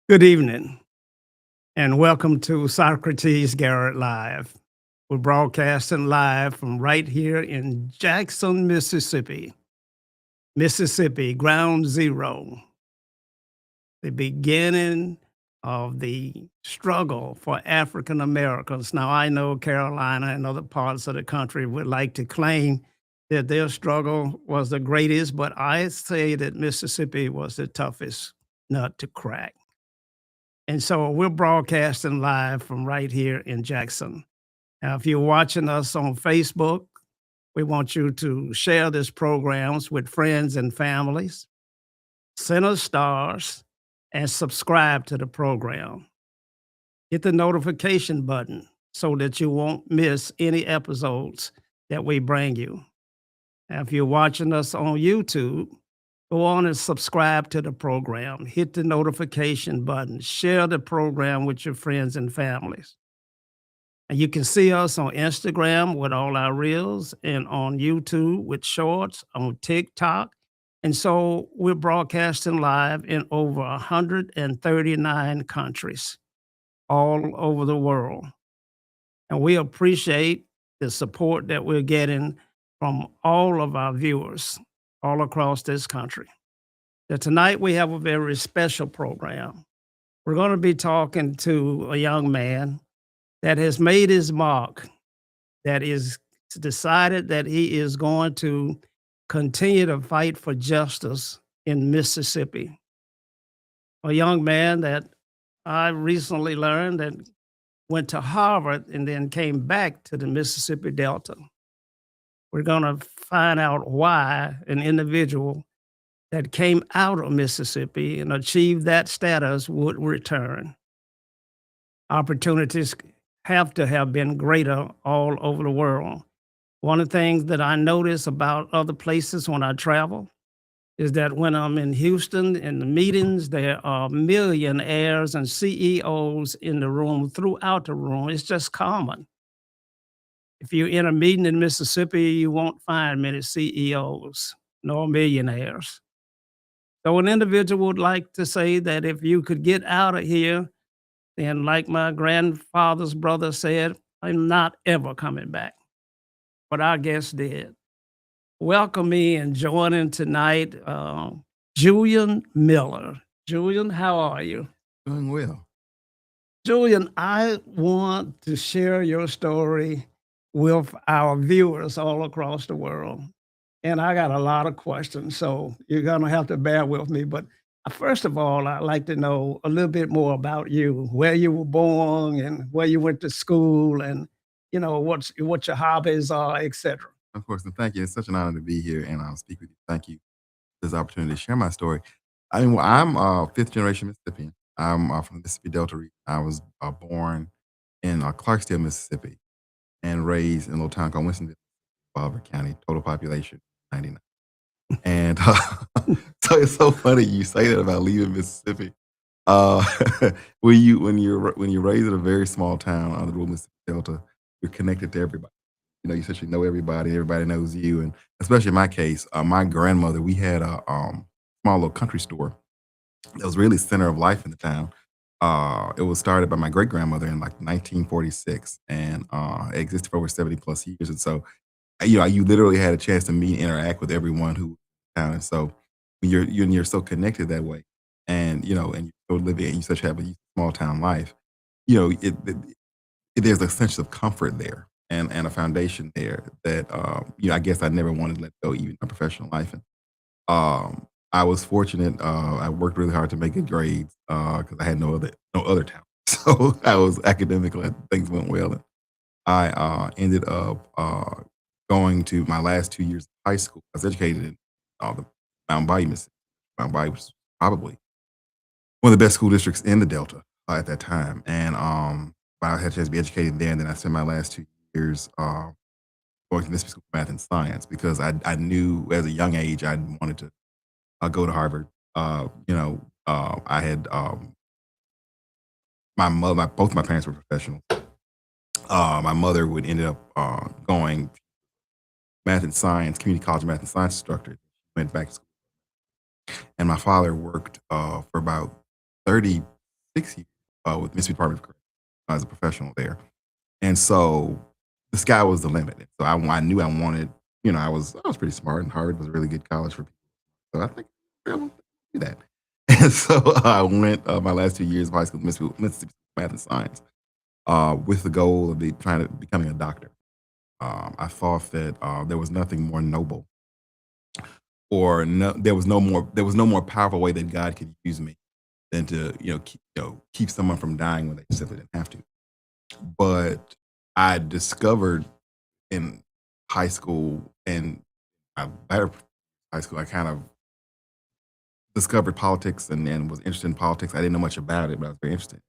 Good evening, and welcome to Socrates Garrett Live. We're broadcasting live from right here in Jackson, Mississippi. Mississippi, ground zero, the beginning of the struggle for African Americans. Now, I know Carolina and other parts of the country would like to claim that their struggle was the greatest, but I say that Mississippi was the toughest nut to crack. And so we're broadcasting live from right here in Jackson. Now, if you're watching us on Facebook, we want you to share this programs with friends and families, send us stars, and subscribe to the program. Hit the notification button so that you won't miss any episodes that we bring you. Now, if you're watching us on YouTube, go on and subscribe to the program. Hit the notification button. Share the program with your friends and families. And you can see us on Instagram with all our reels and on YouTube with shorts, on TikTok. And so we're broadcasting live in over 139 countries all over the world. And we appreciate the support that we're getting from all of our viewers all across this country. Now, tonight we have a very special program. We're going to be talking to a young man that has made his mark, that is decided that he is going to continue to fight for justice in Mississippi. A young man that I recently learned that went to Harvard and then came back to the Mississippi Delta. We're going to find out why an individual that came out of Mississippi and achieved that status would return. Opportunities have to have been greater all over the world. One of the things that I notice about other places when I travel is that when I'm in Houston in the meetings, there are millionaires and CEOs in the room, throughout the room. It's just common. If you're in a meeting in Mississippi, you won't find many CEOs nor millionaires. So an individual would like to say that if you could get out of here, then like my grandfather's brother said, I'm not ever coming back. But our guest did. Welcome me and joining tonight, Julian Miller. Julian, how are you? Doing well. Julian, I want to share your story with our viewers all across the world. And I got a lot of questions, so you're going to have to bear with me. But first of all, I'd like to know a little bit more about you, where you were born and where you went to school and, what your hobbies are, etc. Of course, and thank you. It's such an honor to be here and I'll speak with you. Thank you for this opportunity to share my story. I'm a fifth generation Mississippian. I'm from the Mississippi Delta region. I was born in Clarksdale, Mississippi, and raised in a little town called Winstonville, Bolivar County. Total population 99. And so it's so funny you say that about leaving Mississippi. Uh, when you're raised in a very small town on the rural Mississippi Delta, you're connected to everybody. You essentially know everybody. Everybody knows you, and especially in my case, my grandmother. We had a small little country store that was really center of life in the town. It was started by my great grandmother in like 1946, and it existed for over 70 plus years. And so, you literally had a chance to meet and interact with everyone who was in town. And so, when you're so connected that way, and you're so living, and you such have a small town life, there's a sense of comfort there and a foundation there that I guess I never wanted to let go, even in my professional life. And I was fortunate. I worked really hard to make good grades because I had no other talent. So I was academically things went well, and I ended up going to my last 2 years of high school. I was educated in the Mountain Bayou, Mississippi. Mountain Bayou was probably one of the best school districts in the Delta at that time, and I had a chance to be educated there. And then I spent my last 2 years going to Mississippi School of Math and Science because I knew as a young age I wanted to go to Harvard. I had my mother, both my parents were professionals. My mother would end up going math and science, community college math and science instructor. Went back to school, and my father worked for about 30 6 years with Mississippi Department of Corrections as a professional there. And so the sky was the limit. So I knew I wanted, I was pretty smart, and Harvard was a really good college for people. So I think I want to do that. And so I went my last 2 years of high school, Mississippi Math and Science, with the goal of trying to becoming a doctor. I thought that there was nothing more noble, or there was no more powerful way that God could use me than to keep someone from dying when they simply didn't have to. But I discovered in high school and later high school, I kind of discovered politics and was interested in politics. I didn't know much about it, but I was very interested.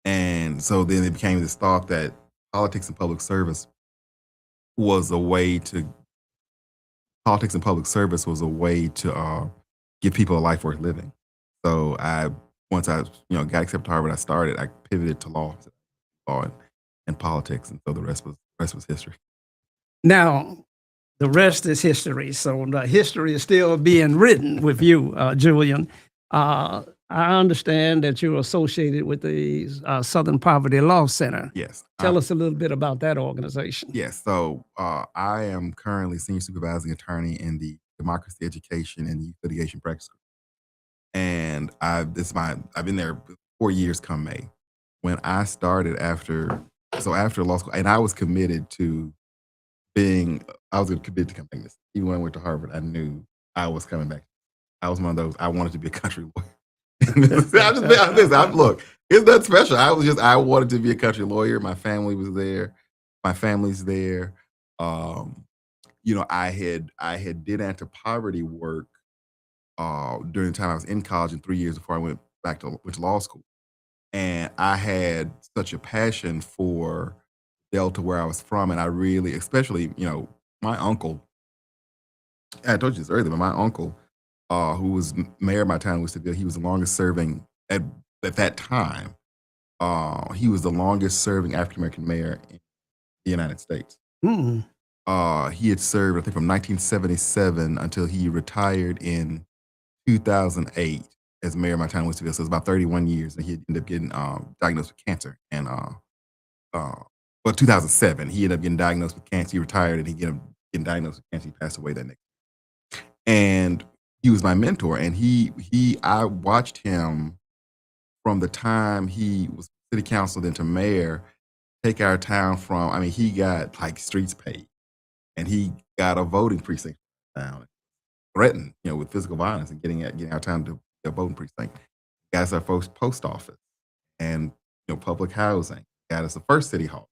And so then it became this thought that politics and public service was a way to politics and public service was a way to give people a life worth living. So once I got accepted to Harvard, I pivoted to law and politics, and so the rest was history. Now, the rest is history. So the history is still being written with you, Julian. I understand that you're associated with the Southern Poverty Law Center. Yes. Tell us a little bit about that organization. Yes. So I am currently senior supervising attorney in the Democracy Education and Youth Litigation Practice Group, and I've been there 4 years come May. When I started after law school, and I was committed to committed to coming this. Even when I went to Harvard, I knew I was coming back. I was one of those. I wanted to be a country lawyer. Look, it's not special. I wanted to be a country lawyer. My family was there. My family's there. I had did anti-poverty work during the time I was in college in 3 years before I went to law school. And I had such a passion for Delta, where I was from, and I really, especially, my uncle. I told you this earlier, but my uncle, who was mayor of my town, he was the longest serving at that time. He was the longest serving African American mayor in the United States. Hmm. He had served, I think, from 1977 until he retired in 2008 as mayor of my town, Winstonville. So it was about 31 years, and he ended up getting diagnosed with cancer. And 2007, he ended up getting diagnosed with cancer. He retired, and he ended up getting diagnosed with cancer. He passed away that next year. And he was my mentor, and I watched him from the time he was city council then to mayor, take our town from, he got like streets paid, and he got a voting precinct down, threatened, with physical violence and getting our town to a voting precinct. Got us our first post office and, public housing. Got us the first city hall.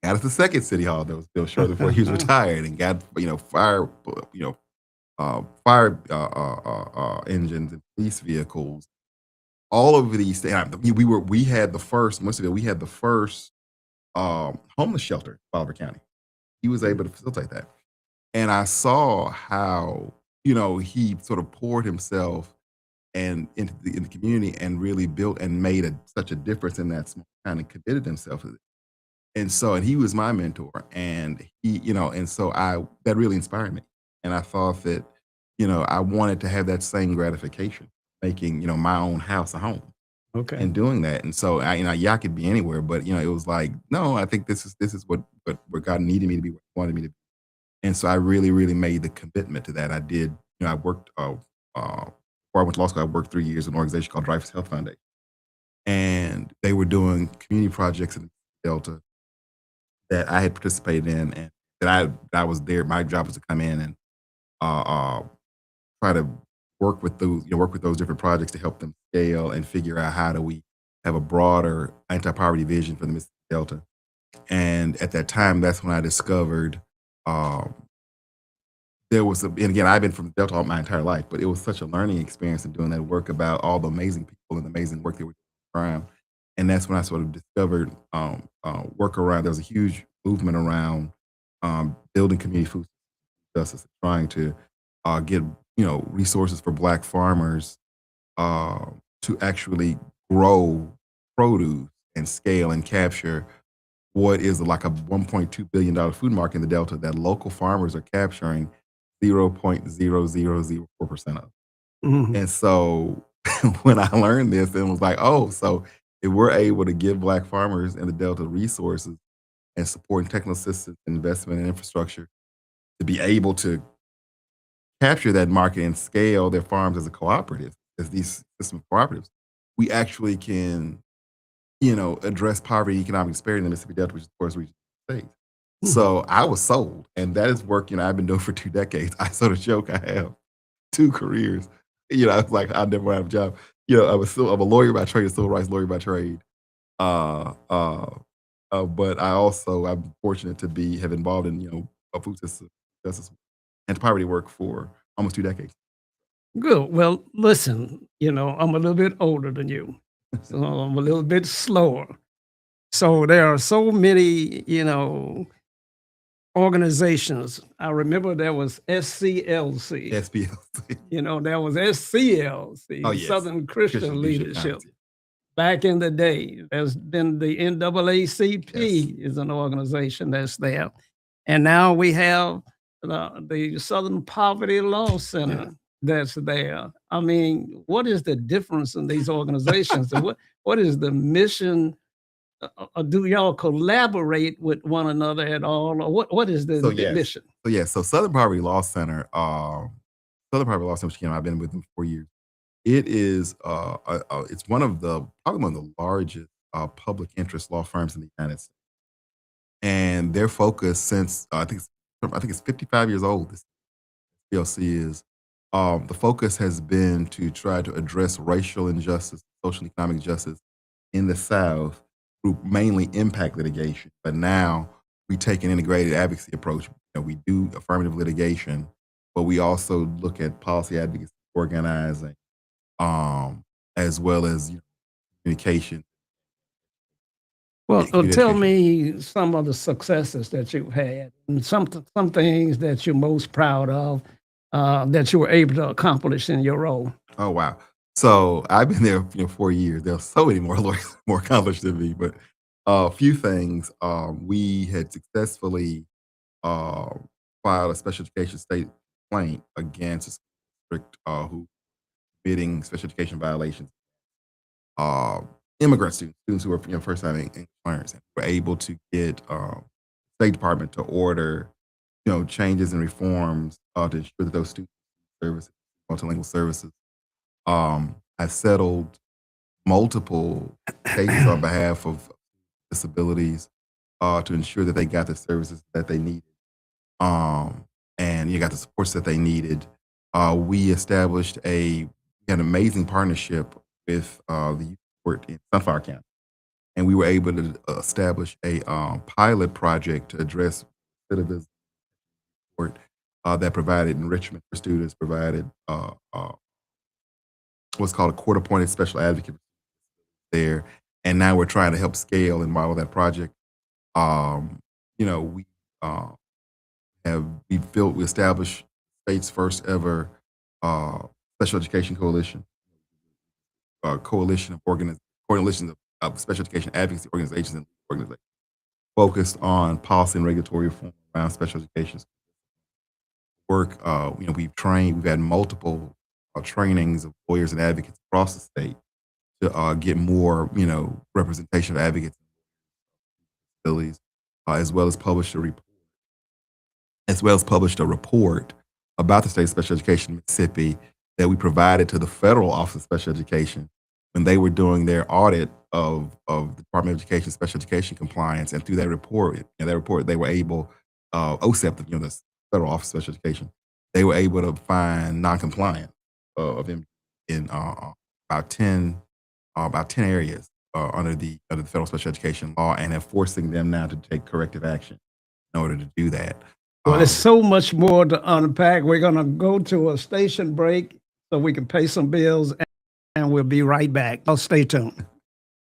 Got us the second city hall that was built shortly before he was retired, and got, fire engines and police vehicles. All of these things. We had the first homeless shelter in Bolivar County. He was able to facilitate that. And I saw how, he sort of poured himself and in the community and really built and made such a difference in that small town and committed himself to it. And he was my mentor, and that really inspired me. And I thought that, I wanted to have that same gratification, making, my own house a home. Okay. And doing that. And so I could be anywhere, but it was like, no, I think this is what where God needed me to be, what He wanted me to be. And so I really, really made the commitment to that. I did, I worked before I went to law school, I worked 3 years in an organization called Dreyfus Health Foundation. And they were doing community projects in Delta that I had participated in, and that I was there. My job was to come in and try to work with those different projects to help them scale and figure out how do we have a broader anti-poverty vision for the Mississippi Delta. And at that time, that's when I discovered and again, I've been from Delta all my entire life, but it was such a learning experience in doing that work about all the amazing people and the amazing work they were doing around. And that's when I sort of discovered work around. There was a huge movement around building community food justice, trying to get resources for Black farmers to actually grow produce and scale and capture what is like a $1.2 billion food market in the Delta that local farmers are capturing 0.0004% of. Mhm. And so when I learned this and was like, oh, so if we're able to give Black farmers in the Delta resources and supporting technical assistance, investment in infrastructure to be able to capture that market and scale their farms as a cooperative, as these system of cooperatives, we actually can, address poverty and economic disparity in the Mississippi Delta, which is, of course, region of the state. Mhm. So I was sold, and that is work, I've been doing for 2 decades. I sort of joke I have 2 careers. I was like, I never have a job. I'm a lawyer by trade, a civil rights lawyer by trade. Uh, uh, but I'm fortunate to have involved in, a food system justice and poverty work for almost 2 decades. Good. Well, listen, I'm a little bit older than you, so I'm a little bit slower. So there are so many, organizations. I remember there was SCLC, SPLC. there was SCLC, Oh, the yes. Southern Christian Christian Leadership Leadership. Conference. Back in the day, there's been the Yes. NAACP is an organization that's there. And now we have the Southern Poverty Law Yes. Center that's there. I mean, what is the difference in these organizations? And what is the mission? Do y'all collaborate with one another at all? Or what is the So yes. mission? So Southern Poverty Law Center, Southern Poverty Law Center, which, I've been with them for 4 years. It is it's probably one of the largest public interest law firms in the United States, and their focus since I think it's 55 years old. This PLC is the focus has been to try to address racial injustice, social and economic justice in the South through mainly impact litigation. But now we take an integrated advocacy approach. We do affirmative litigation, but we also look at policy advocacy, organizing, as well as communication, Well, community tell education. me some of the successes that you've had, and some things that you're most proud of that you were able to accomplish in your role. Oh wow! So I've been there, 4 years. There are so many more lawyers more accomplished than me, but a few things. We had successfully uh, filed a special education state complaint against a school district who committing special education violations. Uh, Immigrant students who were first time English learners, and were able to get State Department to order changes and reforms to ensure that those students services, multilingual services. I settled multiple cases on behalf of disabilities to ensure that they got the services that they needed, um, and you got the supports that they needed. We established an amazing partnership with the youth court in Sunflower County, and we were able to establish a pilot project to address recidivism court that provided enrichment for students, provided what's called a court-appointed special advocate there, and now we're trying to help scale and model that project. We uh, we established state's first ever uh, special education coalition, coalition of special education advocacy organizations and organizations focused on policy and regulatory reform around special education work. We've had multiple trainings of lawyers and advocates across the state to get more, representation of advocates and disabilities, as well as published a report about the state of special education in Mississippi that we provided to the federal Office of Special Education when they were doing their audit of the Department of Education special education compliance. And through that report, they were able, OSEP, the Federal Office of Special Education, they were able to find non-compliance of them in about 10 areas under the federal special education law, and are forcing them now to take corrective action in order to do that. Well, there's so much more to unpack. We're going to go to a station break so we can pay some bills, and we'll be right back. I'll stay tuned.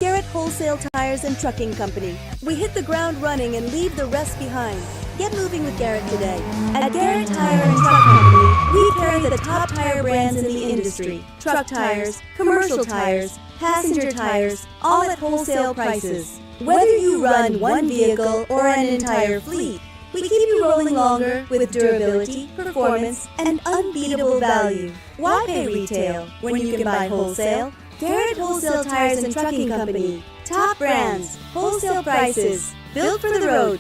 Garrett Wholesale Tires and Trucking Company. We hit the ground running and leave the rest behind. Get moving with Garrett today. At Garrett Tire and Truck Company, we carry the top tire brands in the industry. Truck tires, commercial tires, passenger tires, all at wholesale prices. Whether you run one vehicle or an entire fleet, We keep you rolling longer with durability, performance, and unbeatable value. Why pay retail when you can buy wholesale? Garrett Wholesale Tires and Trucking Company. Top brands, wholesale prices, built for the road.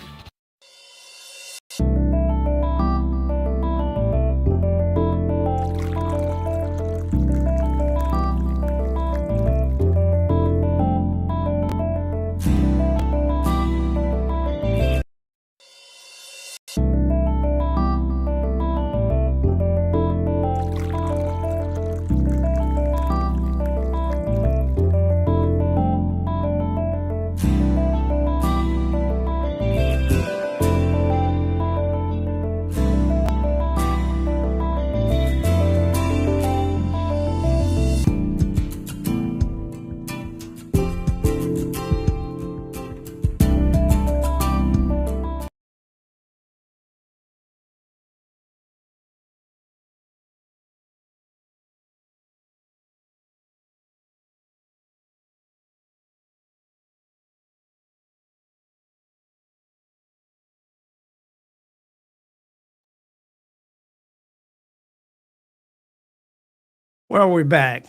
Well, we're back.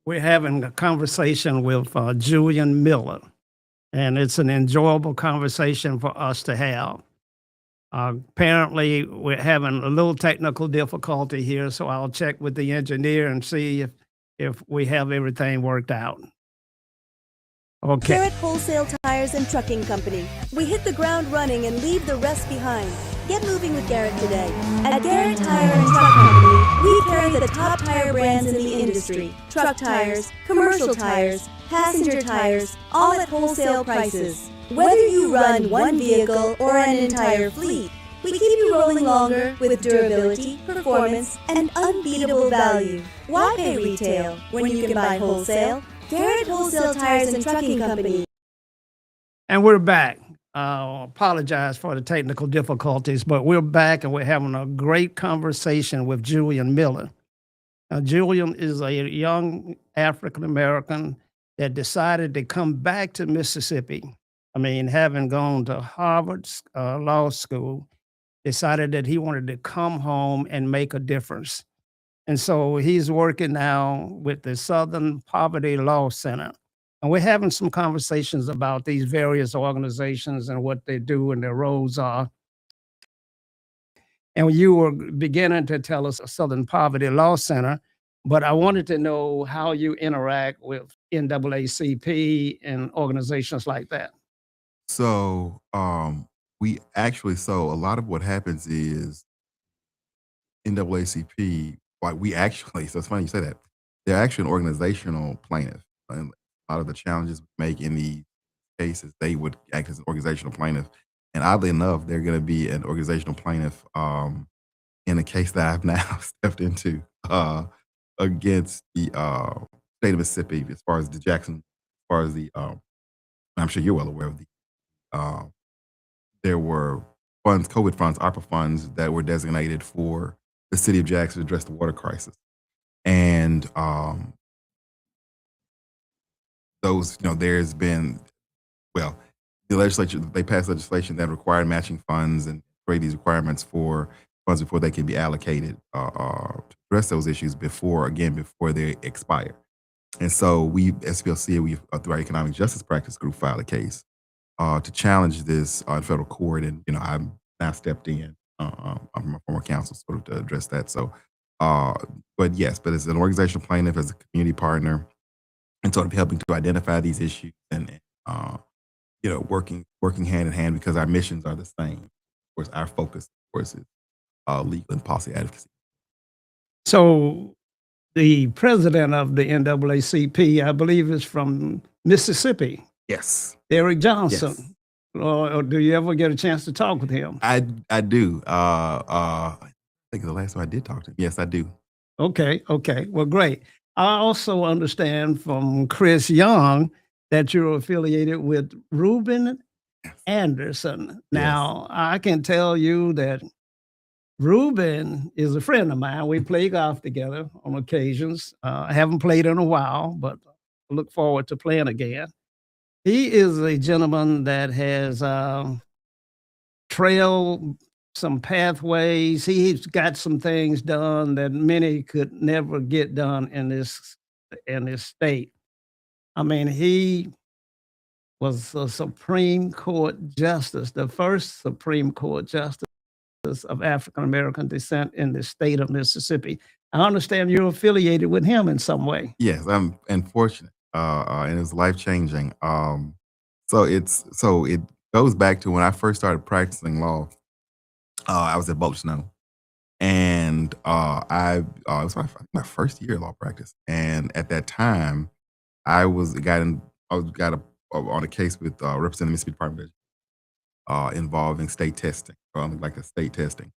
We're having a conversation with Julian Miller, and it's an enjoyable conversation for us to have. Apparently, we're having a little technical difficulty here, so I'll check with the engineer and see if we have everything worked out. Okay. Garrett Wholesale Tires and Trucking Company. We hit the ground running and leave the rest behind. Get moving with Garrett today. At Garrett Tire and Truck Company, we carry the top tire brands in the industry. Truck tires, commercial tires, passenger tires, all at wholesale prices. Whether you run one vehicle or an entire fleet, we keep you rolling longer with durability, performance, and unbeatable value. Why pay retail when you can buy wholesale? Garrett Wholesale Tires and Trucking Company. And we're back. Apologize for the technical difficulties, but we're back and we're having a great conversation with Julian Miller. Now, Julian is a young African American that decided to come back to Mississippi. I mean, having gone to Harvard Law School, decided that he wanted to come home and make a difference. And so he's working now with the Southern Poverty Law Center. And we're having some conversations about these various organizations and what they do and their roles are. And you were beginning to tell us Southern Poverty Law Center, but I wanted to know how you interact with NAACP and organizations like that. So so a lot of what happens is NAACP, so it's funny you say that. They're actually an organizational plaintiff. And a lot of the challenges we make in these cases, they would act as an organizational plaintiff. And oddly enough, they're going to be an organizational plaintiff in a case that I've now stepped into against the state of Mississippi, as far as I'm sure you're well aware of there were funds, COVID funds, ARPA funds that were designated for the city of Jackson to address the water crisis. And there's been, the legislature, they passed legislation that required matching funds and create these requirements for funds before they can be allocated to address those issues before they expire. And so we, SPLC, through our Economic Justice Practice Group, filed a case to challenge this in federal court. And, I've now stepped in, I'm a former counsel sort of to address that. So, but as an organizational plaintiff, as a community partner, and sort of helping to identify these issues and working hand in hand, because our missions are the same. Of course, our focus, of course, is legal and policy advocacy. So the president of the NAACP, I believe, is from Mississippi. Yes. Eric Johnson. Yes. Or do you ever get a chance to talk with him? I do. I think the last time I did talk to him. Yes, I do. Okay. Well, great. I also understand from Chris Young that you're affiliated with Reuben Anderson. Now, I can tell you that Reuben is a friend of mine. We play golf together on occasions. I haven't played in a while, but I look forward to playing again. He is a gentleman that has some pathways. He's got some things done that many could never get done in this state. I mean, he was a Supreme Court justice, the first Supreme Court justice of African American descent in the state of Mississippi. I understand you're affiliated with him in some way. Yes, I'm unfortunate, and it's life changing. So it goes back to when I first started practicing law. I was at Bolt Snow, and it was my first year of law practice. And at that time, I got on a case with representing Mississippi Department of involving state testing, like a state testing.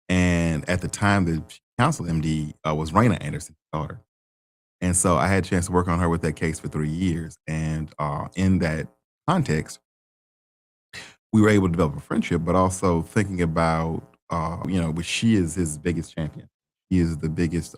And at the time, the counsel MD was Raina Anderson's daughter. And so I had a chance to work on her with that case for 3 years. And in that context, we were able to develop a friendship, but also thinking about, she is his biggest champion. He is the biggest